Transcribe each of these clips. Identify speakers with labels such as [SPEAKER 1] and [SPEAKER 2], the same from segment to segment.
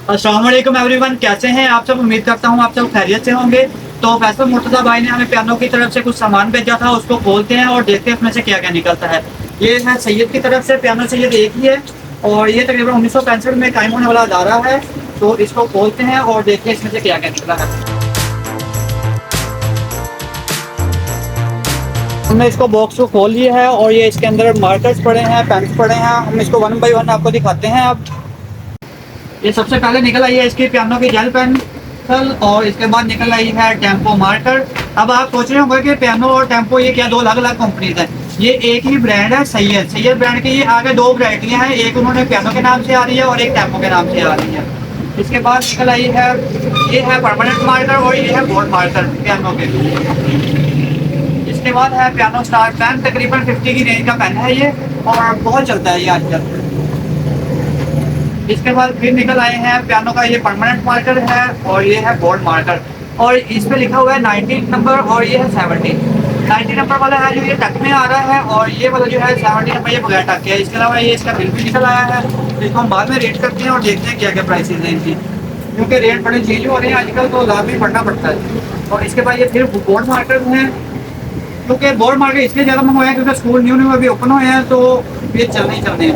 [SPEAKER 1] अस्सलाम वालेकुम एवरीवन, कैसे हैं आप सब। उम्मीद करता हूँ आप सब खैरियत से होंगे। तो फैसल मुर्तज़ा भाई ने हमें पियानो की तरफ से कुछ सामान भेजा था, उसको खोलते हैं और देखते हैं उसमें से क्या क्या निकलता है। ये है सैयद की तरफ से पियानो, सैयद एक ही है और ये तकरीबन 1965 में कायम होने वाला अदारा है। तो इसको खोलते हैं और देखते हैं इसमें से क्या क्या निकला है। हमने इसको बॉक्स को खोल लिया है और ये इसके अंदर मार्कर्स पड़े हैं, पेन्स पड़े हैं। हम इसको वन बाई वन आपको दिखाते हैं। अब ये सबसे पहले निकल आई है इसकी पियानो की जेल पेंसिल और इसके बाद निकल आई है टेम्पो मार्कर। अब आप सोच रहे होंगे कि पियानो और टेम्पो ये क्या दो अलग अलग कंपनीज हैं। ये एक ही ब्रांड है, सैयद ब्रांड की। ये आगे दो वैरायटियाँ हैं, एक उन्होंने पियानो के नाम से आ रही है और एक टेम्पो के नाम से आ रही है। इसके बाद निकल आई है, ये है परमानेंट मार्कर और ये है बोर्ड मार्कर पियानो के। इसके बाद है पियानो स्टार पेन, तकरीबन 50 की रेंज का पेन है ये और बहुत चलता है ये आजकल। इसके बाद फिर निकल आए हैं पियानो का ये परमानेंट मार्कर है और ये है बोर्ड मार्कर और इस पे लिखा हुआ है 19 नंबर और ये है 19 नंबर वाला है जो ये टक में आ रहा है और ये वाला जो है 70 नंबर ये बगैर टक के है। इसके अलावा ये इसका बिल भी निकल आया है। इसको हम बाद में रेट करते हैं और देखते हैं क्या क्या प्राइसेस हैं इनकी, क्योंकि रेट बड़े चेंज हो रहे हैं आजकल, तो लाभ भी पड़ना पड़ता है। और इसके बाद ये फिर बोर्ड मार्कर हैं, क्योंकि बोर्ड मार्कर इसलिए ज़्यादा मंगवाए हैं क्योंकि स्कूल न्यू अभी ओपन हुए हैं तो ये चलने ही चलते हैं।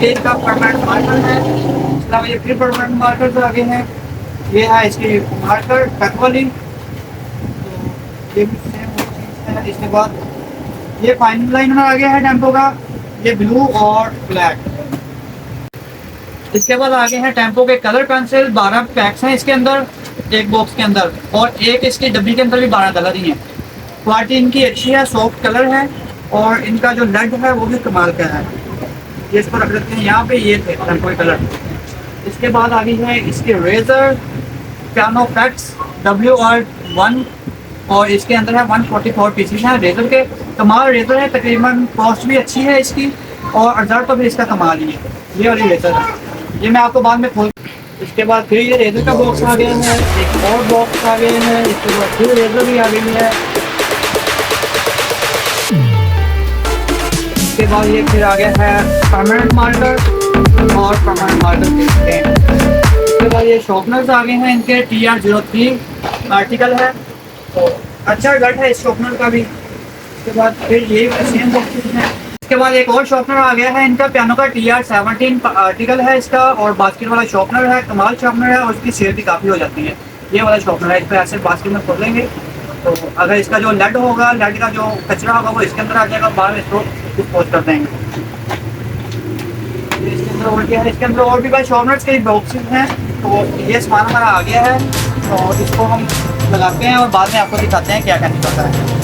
[SPEAKER 1] ये इसका परमानेंट मार्कर है। ये फिर परमानेंट मार्कर तो आगे हैं, ये है इसकी मार्कर टक वाली, तो ये भी सेम चीज़ है। इसके बाद ये फाइनल लाइनर आ गया है टेम्पो का, ये ब्लू और ब्लैक। इसके बाद आगे हैं टेम्पो के कलर पेंसिल, 12 पैक्स हैं इसके अंदर एक बॉक्स के अंदर और एक इसकी डब्बी के अंदर भी 12 कलर ही हैं। क्वालिटी इनकी अच्छी है, सॉफ्ट कलर है और इनका जो लेड है वो भी कमाल का है। ये इसको रख देते हैं यहाँ पे, ये थे टेम्पो के कलर। इसके बाद आ गई है इसके रेजर पियानो पैक्स WR1 और इसके अंदर है 144 पीसेस हैं रेजर के। कमाल रेजर है, तकरीबन कॉस्ट भी अच्छी है इसकी और रिजल्ट तो भी इसका कमाल ही है। ये वाली रेजर है, ये मैं आपको बाद में खोल। इसके बाद फिर ये रेजर का बॉक्स आ गया है, एक और बॉक्स आ गए हैं। इसके बाद फिर रेजर भी आ गई है। इसके बाद ये फिर आ गया है परमानेंट मार्कर और परमानेंट मार्कर के पेन। इसके बाद ये शॉर्पनर्स आ गए हैं, इनके TR03 आर्टिकल है तो अच्छा रिजल्ट है इस शॉर्पनर का भी। इसके बाद फिर ये सेम बॉक्सेस हैं। इसके बाद एक और शॉर्पनर आ गया है इनका, पियानो का TR17 आर्टिकल है इसका और बास्केट वाला शॉर्पनर है, कमाल शॉर्पनर है और इसकी सेल भी काफ़ी हो जाती है। ये वाला शॉर्पनर है, इस पर ऐसे बास्केट में खोलेंगे तो अगर इसका जो लेड होगा, लेड का जो कचरा होगा वो इसके अंदर आ जाएगा, बाहर इसको डिस्पोज कर देंगे। इसके अंदर और क्या है, इसके अंदर और भी भाई शॉर्पनर्स के बॉक्सेस हैं। तो ये सामान हमारा आ गया है तो इसको हम लगाते हैं और बाद में आपको दिखाते हैं क्या क्या निकलता है।